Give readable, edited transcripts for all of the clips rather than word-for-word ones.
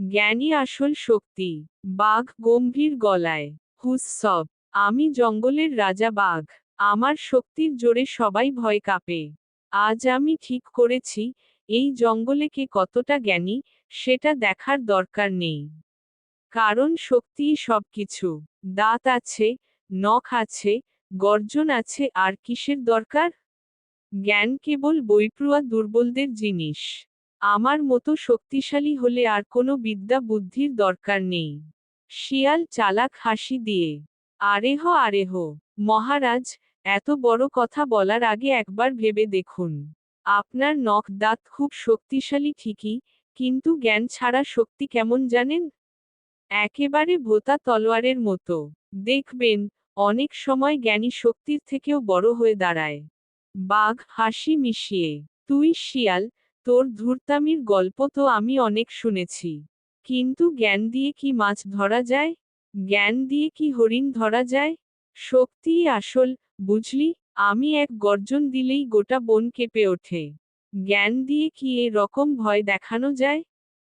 জ্ঞানই আসল শক্তি। বাঘ গম্ভীর গলায়। হুসসব। আমি জঙ্গলের রাজা বাঘ। আমার শক্তির জোরে সবাই ভয় কাঁপে। আজ আমি ঠিক করেছি, এই জঙ্গলে কে কতটা জ্ঞানী, সেটা দেখার দরকার নেই। কারণ শক্তিই সবকিছু। দাঁত আছে, নখ আছে, গর্জন আছে, আর কিসের দরকার? জ্ঞান কেবল বইপ্রুয়া দুর্বলদের জিনিস। আমার মতো শক্তিশালী হলে আর কোনো বিদ্যা বুদ্ধির দরকার নেই। শিয়াল চালাক হাসি দিয়ে। আরেহ আরেহ। মহারাজ, এত বড় কথা বলার আগে একবার ভেবে দেখুন। আপনার নখ দাঁত খুব শক্তিশালী ঠিকই, কিন্তু জ্ঞান ছাড়া শক্তি কেমন জানেন? একেবারে ভোঁতা তলোয়ারের মতো। দেখবেন, অনেক সময় জ্ঞানী শক্তির থেকেও বড় হয়ে দাঁড়ায়। বাঘ হাসি মিশিয়ে। তুই শিয়াল, তোর ধূর্তামির গল্প তো আমি অনেক শুনেছি। কিন্তু জ্ঞান দিয়ে কি মাছ ধরা যায়? জ্ঞান দিয়ে কি হরিণ ধরা যায়? শক্তিই আসল, বুঝলি? আমি এক গর্জন দিলেই গোটা বন কেঁপে ওঠে। জ্ঞান দিয়ে কি এ রকম ভয় দেখানো যায়?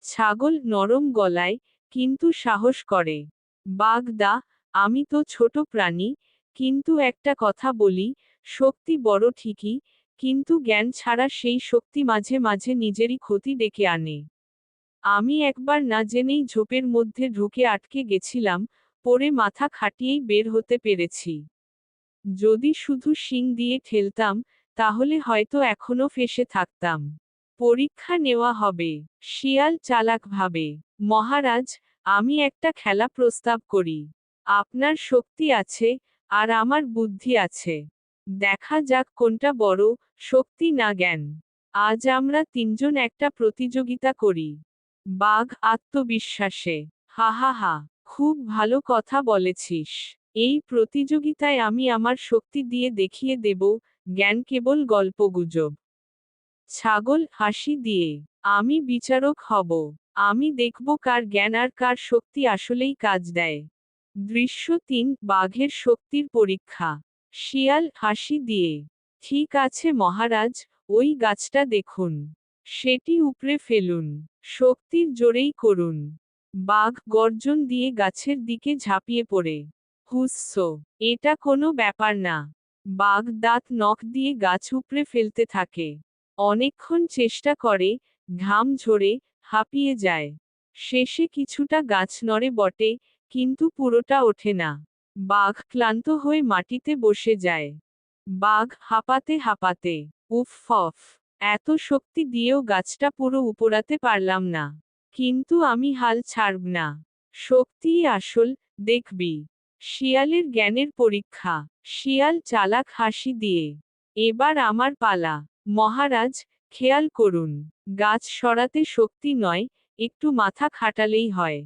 ছাগল নরম গলায়, কিন্তু সাহস করে। বাঘ দা, আমি তো ছোট প্রাণী, কিন্তু একটা কথা বলি, শক্তি বড় ঠিকই, কিন্তু জ্ঞান ছাড়া সেই শক্তি মাঝে মাঝে নিজেরই ক্ষতি ডেকে আনে। আমি একবার না জেনেই ঝোপের মধ্যে ঢুকে আটকে গেছিলাম, পরে মাথা খাটিয়েই বের হতে পেরেছি। যদি শুধু শিং দিয়ে ঠেলতাম, তাহলে হয়তো এখনো ফেঁসে থাকতাম। পরীক্ষা নেওয়া হবে। শিয়াল চালাক ভাবে। মহারাজ, আমি একটা খেলা প্রস্তাব করি। আপনার শক্তি আছে, আর আমার বুদ্ধি আছে। দেখা যাক কোনটা বড়, শক্তি না জ্ঞান। আজ আমরা তিনজন একটা প্রতিযোগিতা করি। বাঘ আত্মবিশ্বাসে। হা হা হা, খুব ভালো কথা বলেছিস। এই প্রতিযোগিতায় আমি আমার শক্তি দিয়ে দেখিয়ে দেব, জ্ঞান কেবল গল্পগুজব। ছাগল হাসি দিয়ে। আমি বিচারক হব। আমি দেখব কার জ্ঞান আর কার শক্তি আসলেই কাজ দেয়। দৃশ্য ৩ বাঘের শক্তির পরীক্ষা। শিয়াল হাসি দিয়ে। ঠিক আছে মহারাজ, ওই গাছটা দেখুন। সেটি উপড়ে ফেলুন। শক্তির জোরেই করুন। বাঘ গর্জন দিয়ে গাছের দিকে ঝাঁপিয়ে পড়ে। হুস্স, এটা কোনো ব্যাপার না। বাঘ দাঁত নখ দিয়ে গাছ উপড়ে ফেলতে থাকে। অনেকক্ষণ চেষ্টা করে, ঘাম ঝরে, হাঁপিয়ে যায়। শেষে কিছুটা গাছ নড়ে বটে, কিন্তু পুরোটা ওঠে না। বাঘ ক্লান্ত হয়ে মাটিতে বসে যায়। বাঘ হাঁপাতে হাঁপাতে। উফ ফফ, এত শক্তি দিয়েও গাছটা পুরো উপড়াতে পারলাম না। কিন্তু আমি হাল ছাড়ব না। শক্তিই আসল, দেখবি। শিয়ালের জ্ঞানের পরীক্ষা। শিয়াল চালাক হাসি দিয়ে। এবার আমার পালা। মহারাজ, খেয়াল করুন। গাছ সরাতে শক্তি নয়, একটু মাথা খাটালেই হয়।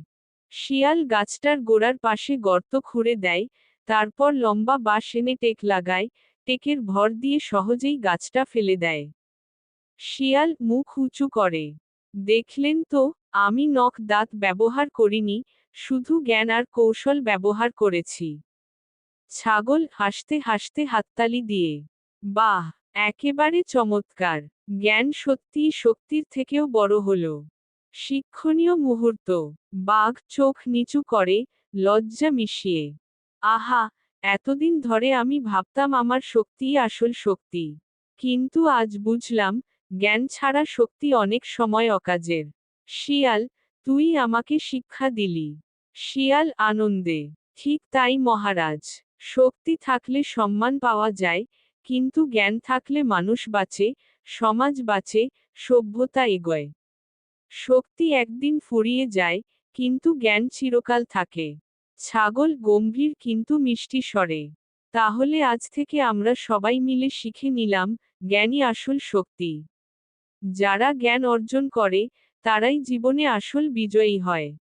শিয়াল গাছটার গোড়ার পাশে গর্ত খুঁড়ে দেয়, তারপর লম্বা বাঁশ এনে টেক লাগায়, টেকের ভর দিয়ে সহজেই গাছটা ফেলে দেয়। শিয়াল মুখ উঁচু করে। দেখলেন তো, আমি নখ দাঁত ব্যবহার করিনি, শুধু জ্ঞান আর কৌশল ব্যবহার করেছি। ছাগল হাসতে হাসতে হাততালি দিয়ে। বাহ, একেবারে চমৎকার। জ্ঞান সত্যিই শক্তির থেকেও বড় হলো। শিক্ষণীয় মুহূর্ত। বাঘ চোখ নিচু করে, লজ্জা মিশিয়ে। আহা, এতদিন ধরে আমি ভাবতাম আমার শক্তিই আসল শক্তি। কিন্তু আজ বুঝলাম, জ্ঞান ছাড়া শক্তি অনেক সময় অকাজের। শিয়াল, তুই আমাকে শিক্ষা দিলি। শিয়াল আনন্দে। ঠিক তাই মহারাজ। শক্তি থাকলে সম্মান পাওয়া যায়, কিন্তু জ্ঞান থাকলে মানুষ বাঁচে, সমাজ বাঁচে, সভ্যতা এগোয়। শক্তি একদিন ফুরিয়ে যায়, কিন্তু জ্ঞান চিরকাল থাকে। ছাগল গম্ভীর কিন্তু মিষ্টি স্বরে। তাহলে আজ থেকে আমরা সবাই মিলে শিখে নিলাম, জ্ঞানই আসল শক্তি। যারা জ্ঞান অর্জন করে, তারাই জীবনে আসল বিজয়ী হয়।